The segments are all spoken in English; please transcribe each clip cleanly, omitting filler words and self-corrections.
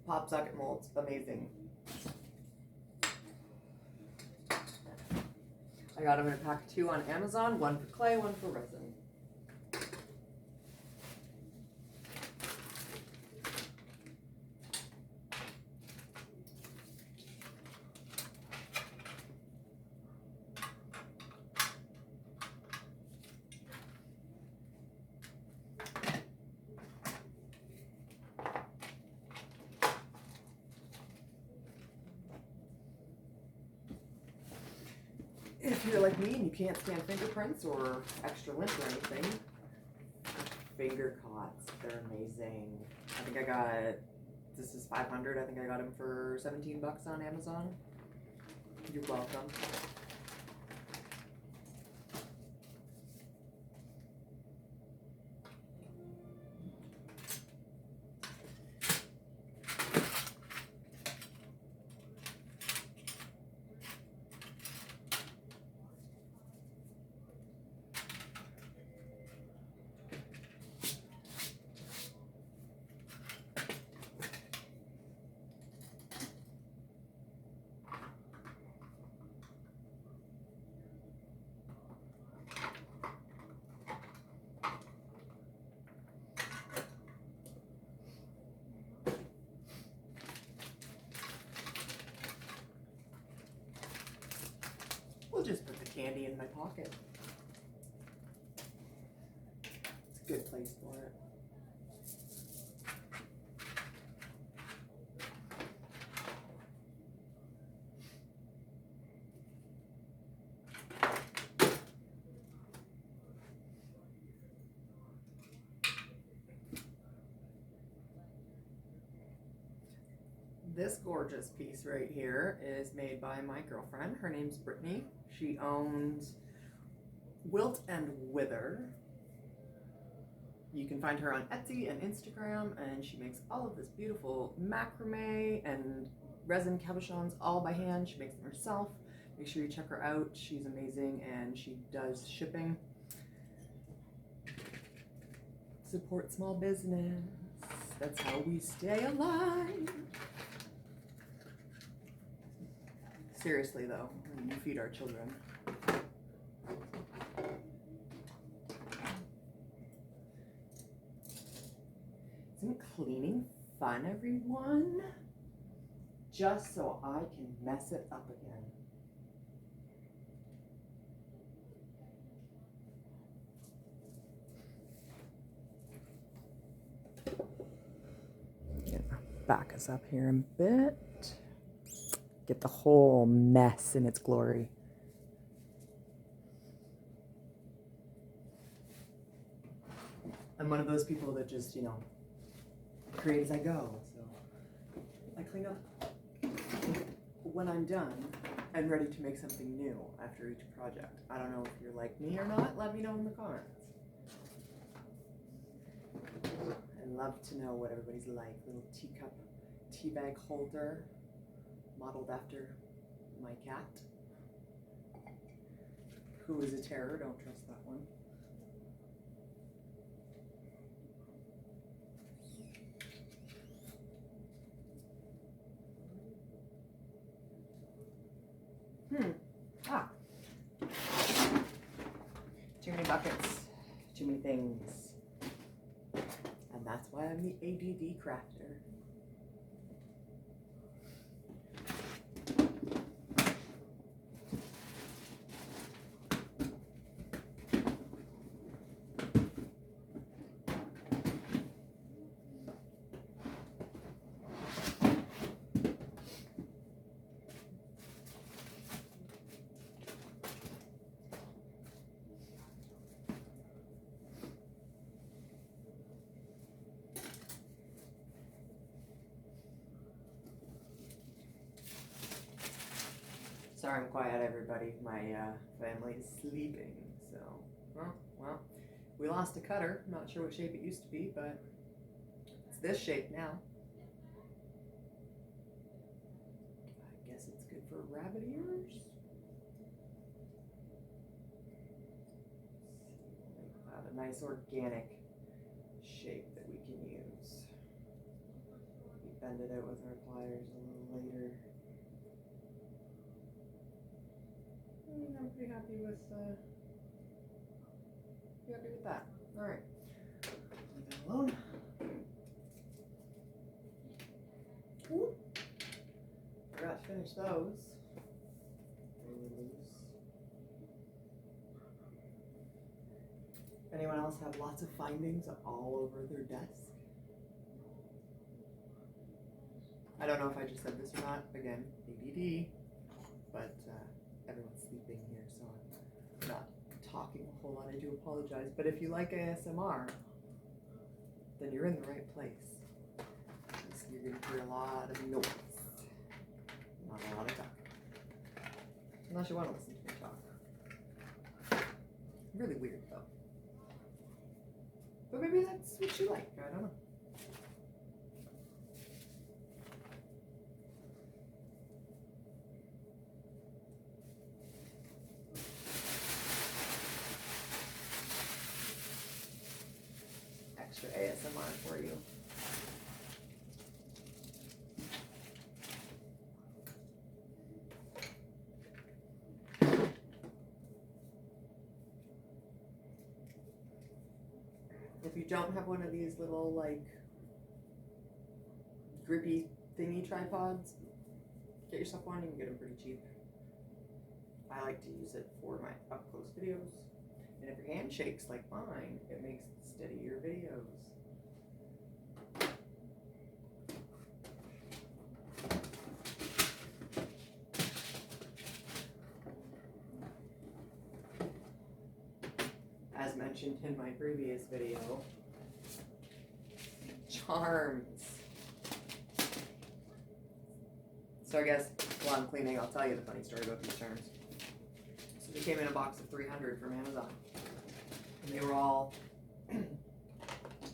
pop socket molds, amazing. I got them in a pack of 2 on Amazon, 1 for clay, 1 for resin. If you're like me and you can't stand fingerprints or extra lint or anything, finger cots, they're amazing. I think I got, this is 500, I think I got them for 17 bucks on Amazon. You're welcome. We'll just put the candy in my pocket. It's a good place for it. This gorgeous piece right here is made by my girlfriend. Her name's Brittany. She owns Wilt and Wither. You can find her on Etsy and Instagram, and she makes all of this beautiful macrame and resin cabochons all by hand. She makes them herself. Make sure you check her out. She's amazing, and she does shipping. Support small business. That's how we stay alive. Seriously though, you feed our children. Isn't cleaning fun, everyone? Just so I can mess it up again. Back us up here a bit. Get the whole mess in its glory. I'm one of those people that just, you know, create as I go. So I clean up when I'm done and ready to make something new after each project. I don't know if you're like me or not. Let me know in the comments. I'd love to know what everybody's like. Little teacup, tea bag holder, modeled after my cat, who is a terror. Don't trust that one. Too many buckets, too many things. And that's why I'm the A.D.D crafter. Sorry I'm quiet, everybody. My family's sleeping, so, well, we lost a cutter. I'm not sure what shape it used to be, but it's this shape now. I guess it's good for rabbit ears. A nice organic shape that we can use. Be bend it out with our pliers a little later. I'm pretty happy with that. All right, leave that alone. Ooh. Forgot to finish those. Really loose. Anyone else have lots of findings all over their desk? I don't know if I just said this or not. Again, A.D.D. But everyone's sleeping here, so I'm not talking a whole lot. I do apologize. But if you like ASMR, then you're in the right place. You're going to hear a lot of noise, not a lot of talk. Unless you want to listen to me talk. Really weird, though. But maybe that's what you like. I don't know. Extra ASMR for you. If you don't have one of these little, like, grippy thingy tripods, get yourself one. You can get them pretty cheap. I like to use it for my up-close videos. And if your hand shakes like mine, it makes steadier videos. As mentioned in my previous video, charms. So I guess while I'm cleaning, I'll tell you the funny story about these charms. So they came in a box of 300 from Amazon. And they were all,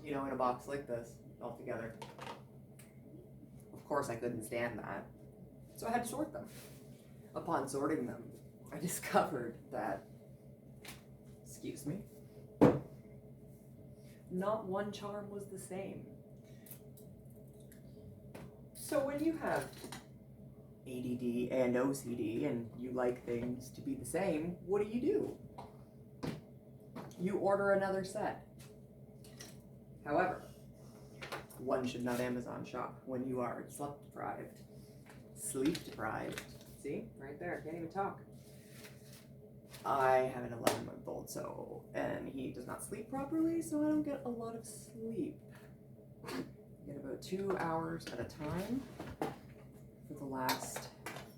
you know, in a box like this, all together. Of course, I couldn't stand that. So I had to sort them. Upon sorting them, I discovered that, excuse me, not one charm was the same. So when you have ADD and OCD and you like things to be the same, what do? You order another set. However, one should not Amazon shop when you are sleep deprived. See, right there, can't even talk. I have an 11-month-old, and he does not sleep properly, so I don't get a lot of sleep. I get about 2 hours at a time for the last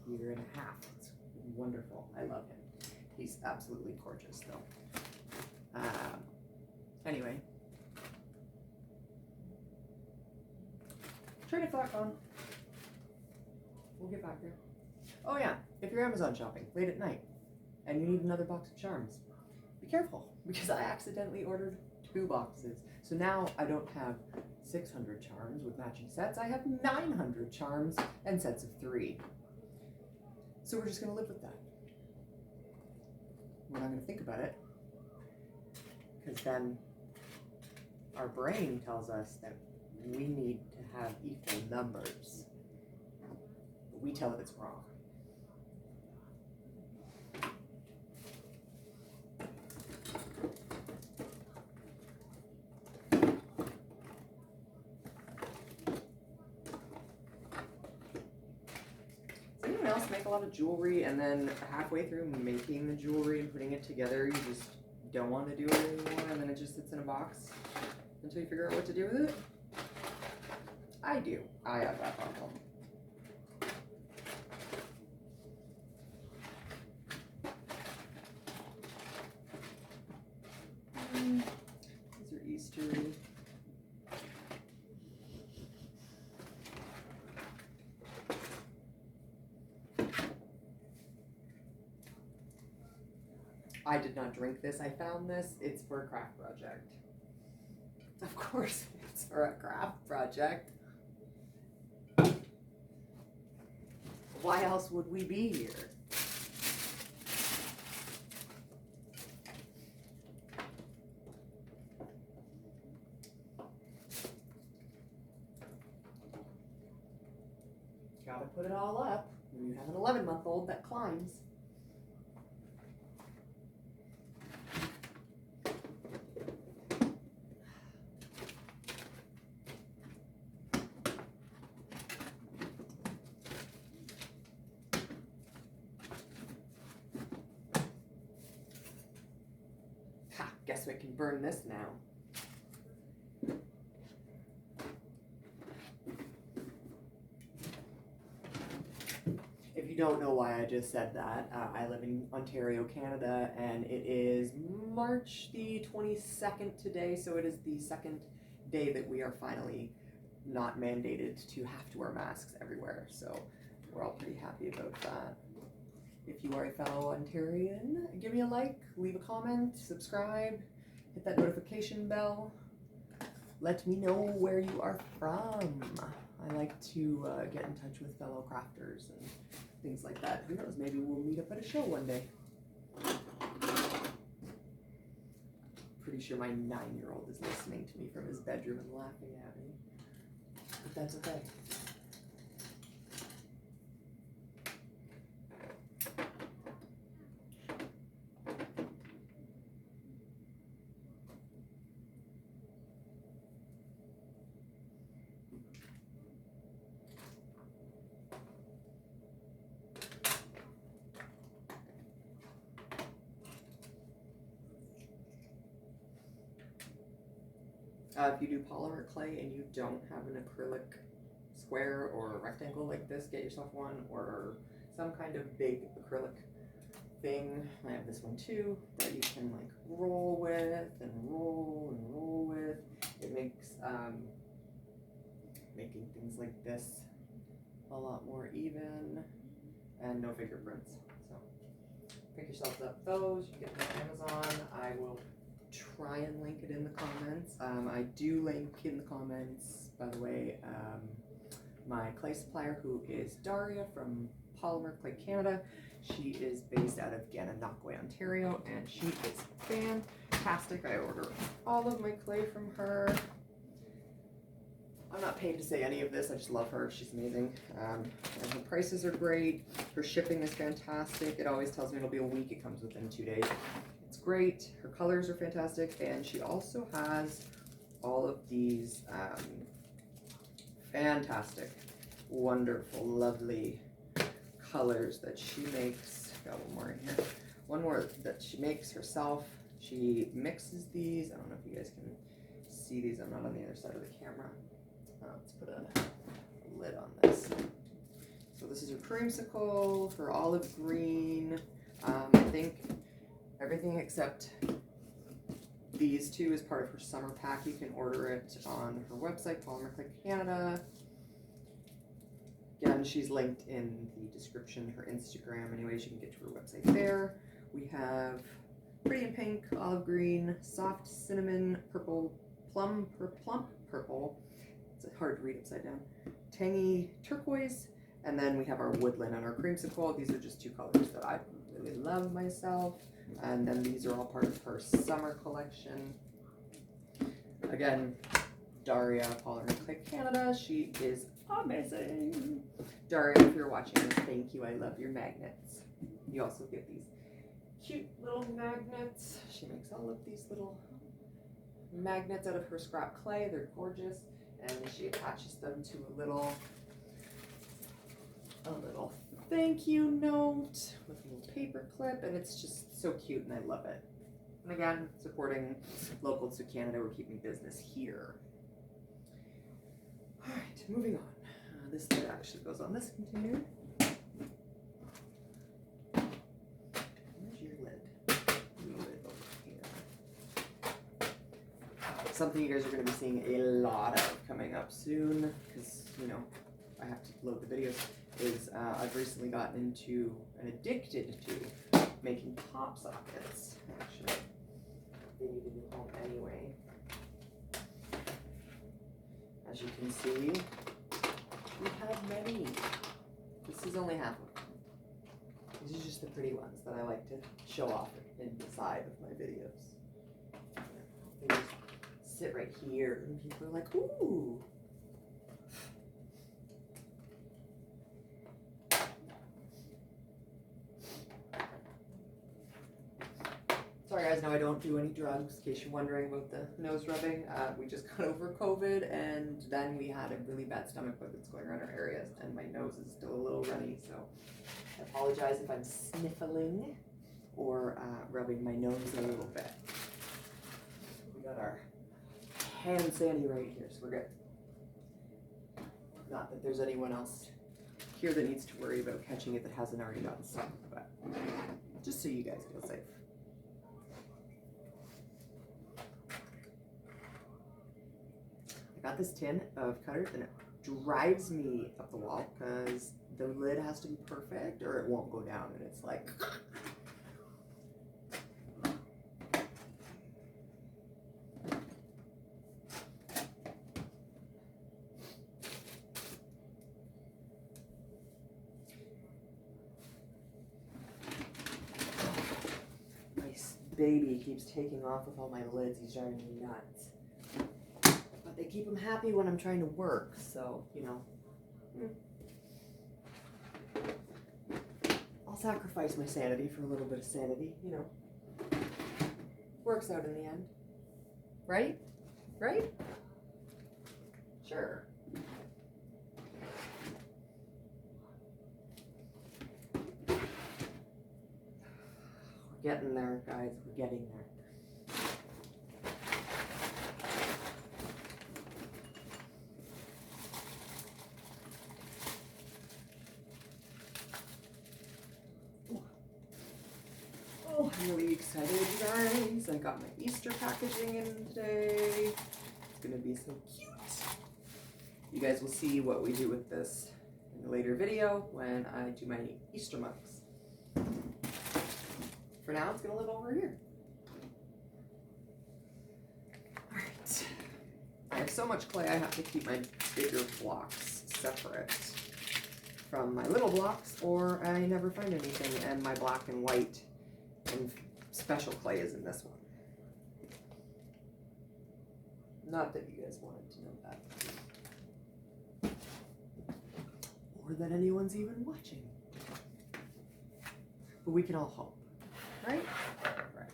year and a half. It's wonderful. I love him. He's absolutely gorgeous, though. Anyway. Train of thought gone. We'll get back there. Oh yeah, if you're Amazon shopping late at night and you need another box of charms, be careful, because I accidentally ordered 2 boxes. So now I don't have 600 charms with matching sets. I have 900 charms and sets of 3. So we're just going to live with that. We're not going to think about it, because then our brain tells us that we need to have equal numbers. But we tell it it's wrong. Does anyone else make a lot of jewelry and then halfway through making the jewelry and putting it together, you just don't want to do it anymore and then it just sits in a box until you figure out what to do with it? I do. I have that problem. These are Eastery. I did not drink this. I found this. It's for a craft project. Of course, it's for a craft project. Why else would we be here? Gotta put it all up. You have an 11-month-old that climbs. Ha, guess we can burn this now. If you don't know why I just said that, I live in Ontario, Canada, and it is March the 22nd today, so it is the second day that we are finally not mandated to have to wear masks everywhere, so we're all pretty happy about that. If you are a fellow Ontarian, give me a like, leave a comment, subscribe, hit that notification bell. Let me know where you are from. I like to get in touch with fellow crafters and things like that. Who knows, maybe we'll meet up at a show one day. Pretty sure my 9-year-old is listening to me from his bedroom and laughing at me. But that's okay. If you do polymer clay and you don't have an acrylic square or rectangle like this, get yourself one, or some kind of big acrylic thing. I have this one too that you can like roll with and roll and roll with. It makes making things like this a lot more even and no fingerprints. So pick yourselves up those. You can get them on Amazon. I will try and link it in the comments. I do link in the comments, by the way, my clay supplier, who is Daria from Polymer Clay Canada. She is based out of Gananoque, Ontario, and she is fantastic. I order all of my clay from her. I'm not paid to say any of this, I just love her. She's amazing. And her prices are great. Her shipping is fantastic. It always tells me it'll be a week. It comes within 2 days. It's great. Her colors are fantastic, and she also has all of these fantastic, wonderful, lovely colors that she makes. Got one more in here. One more that she makes herself. She mixes these. I don't know if you guys can see these. I'm not on the other side of the camera. Let's put a lid on this. So this is her creamsicle, her olive green. I think everything except these two is part of her summer pack. You can order it on her website, Polymer Clay Canada. Again, she's linked in the description, her Instagram. Anyways, you can get to her website there. We have pretty in pink, olive green, soft cinnamon, purple, plum purple. It's hard to read upside down. Tangy turquoise, and then we have our woodland and our creamsicle. These are just two colors that I really love myself. And then these are all part of her summer collection. Again, Daria, Polymer Clay Canada. She is amazing. Daria, if you're watching this, thank you. I love your magnets. You also get these cute little magnets. She makes all of these little magnets out of her scrap clay. They're gorgeous. And she attaches them to a little thank you note with a little paper clip, and it's just so cute, and I love it. And again, supporting local to Canada, we're keeping business here. All right, moving on. This lid actually goes on this container. Where's your lid? Your lid over here. Something you guys are going to be seeing a lot of coming up soon, because, you know, I have to load the videos, is I've recently gotten into and addicted to making pop sockets. Actually, they need a new home anyway. As you can see, we have many. This is only half of them. These are just the pretty ones that I like to show off inside of my videos. They just sit right here, and people are like, ooh. guys know I don't do any drugs, in case you're wondering about the nose rubbing. We just got over COVID, and then we had a really bad stomach bug that's going around our areas, and my nose is still a little runny, so I apologize if I'm sniffling or rubbing my nose a little bit. We got our hand sandy right here, so we're good. Not that there's anyone else here that needs to worry about catching it that hasn't already gotten some, but just so you guys feel safe. I got this tin of cutters and it drives me up the wall because the lid has to be perfect or it won't go down, and it's like baby keeps taking off with all my lids. He's driving me nuts. But they keep him happy when I'm trying to work, so, you know. I'll sacrifice my sanity for a little bit of sanity, you know. Works out in the end. Right? Right? Sure. Getting there, guys. We're getting there. Oh, I'm really excited, you guys. I got my Easter packaging in today. It's gonna be so cute. You guys will see what we do with this in a later video when I do my Easter mugs. For now, it's gonna live over here. All right. I have so much clay, I have to keep my bigger blocks separate from my little blocks, or I never find anything, and my black and white and special clay is in this one. Not that you guys wanted to know that. Or that anyone's even watching. But we can all hope. Right? Right.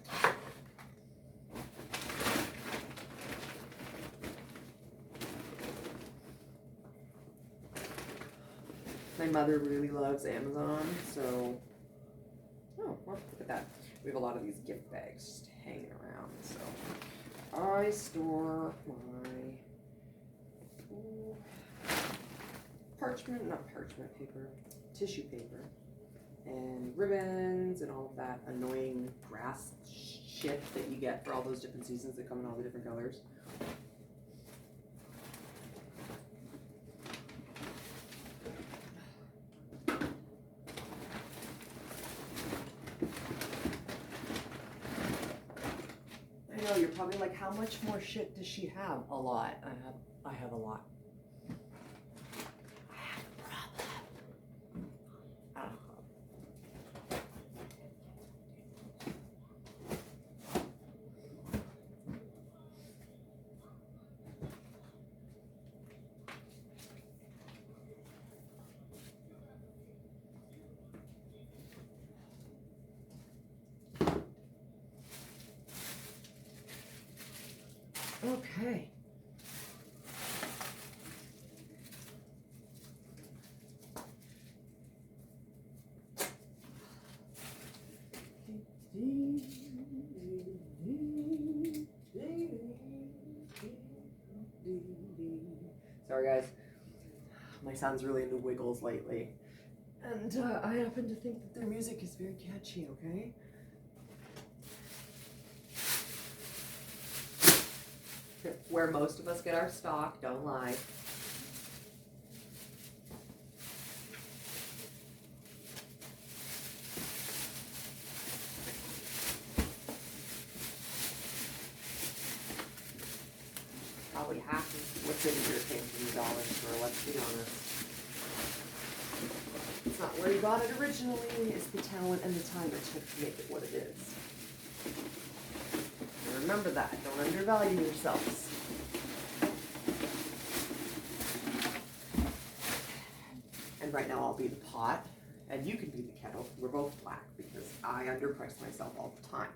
My mother really loves Amazon, so oh, well, look at that. We have a lot of these gift bags just hanging around, so I store my parchment paper, tissue paper, and ribbons and all of that annoying grass shit that you get for all those different seasons that come in all the different colors. I know, you're probably like, how much more shit does she have? A lot. I have a lot. Okay. Sorry guys, my son's really into Wiggles lately, and I happen to think that their music is very catchy, okay? Where most of us get our stock, don't lie. Probably half of what's in here came from the dollar store, let's be honest. It's not where you got it originally, it's the talent and the time it took to make it what it is. And remember that, don't undervalue yourselves. And right now I'll be the pot, and you can be the kettle. We're both black because I underprice myself all the time.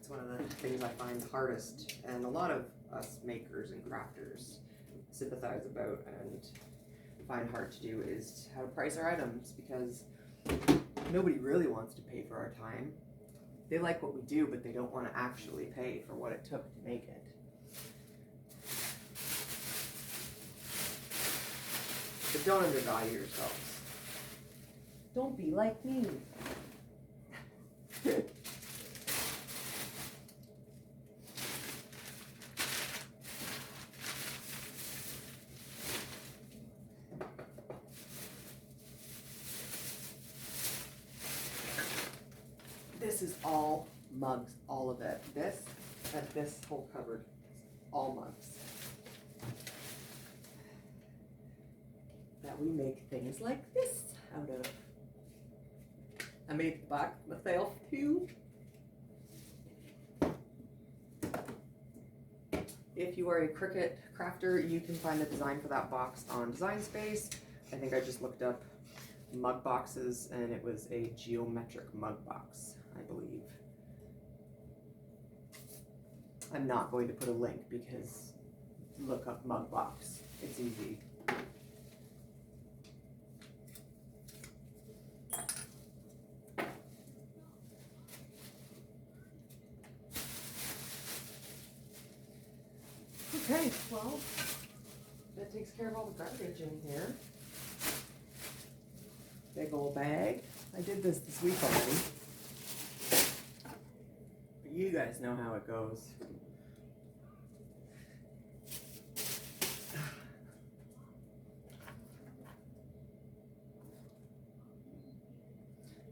That's one of the things I find hardest, and a lot of us makers and crafters sympathize about and find hard to do, is how to price our items, because nobody really wants to pay for our time. They like what we do, but they don't want to actually pay for what it took to make it. But don't undervalue yourselves. Don't be like me. This is all mugs, all of it. This and this whole cupboard, all mugs. That we make things like this out of. I made the box myself too. If you are a Cricut crafter, you can find the design for that box on Design Space. I think I just looked up mug boxes and it was a geometric mug box, I believe. I'm not going to put a link because look up mug box. It's easy. Okay, well, that takes care of all the garbage in here. Big old bag. I did this week already. But you guys know how it goes.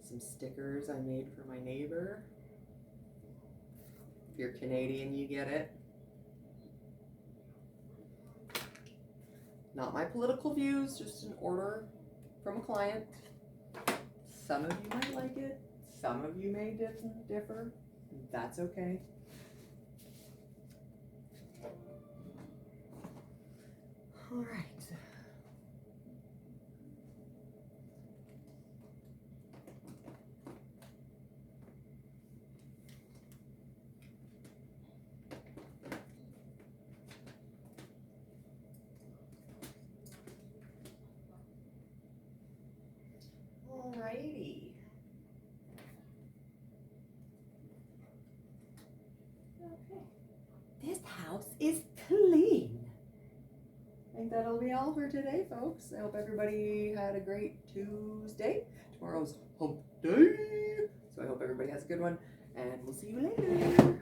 Some stickers I made for my neighbor. If you're Canadian, you get it. Not my political views, just an order from a client. Some of you might like it, some of you may differ. That's okay. All right. Alrighty. Okay. This house is clean. I think that'll be all for today, folks. I hope everybody had a great Tuesday. Tomorrow's hump day. So I hope everybody has a good one, and we'll see you later.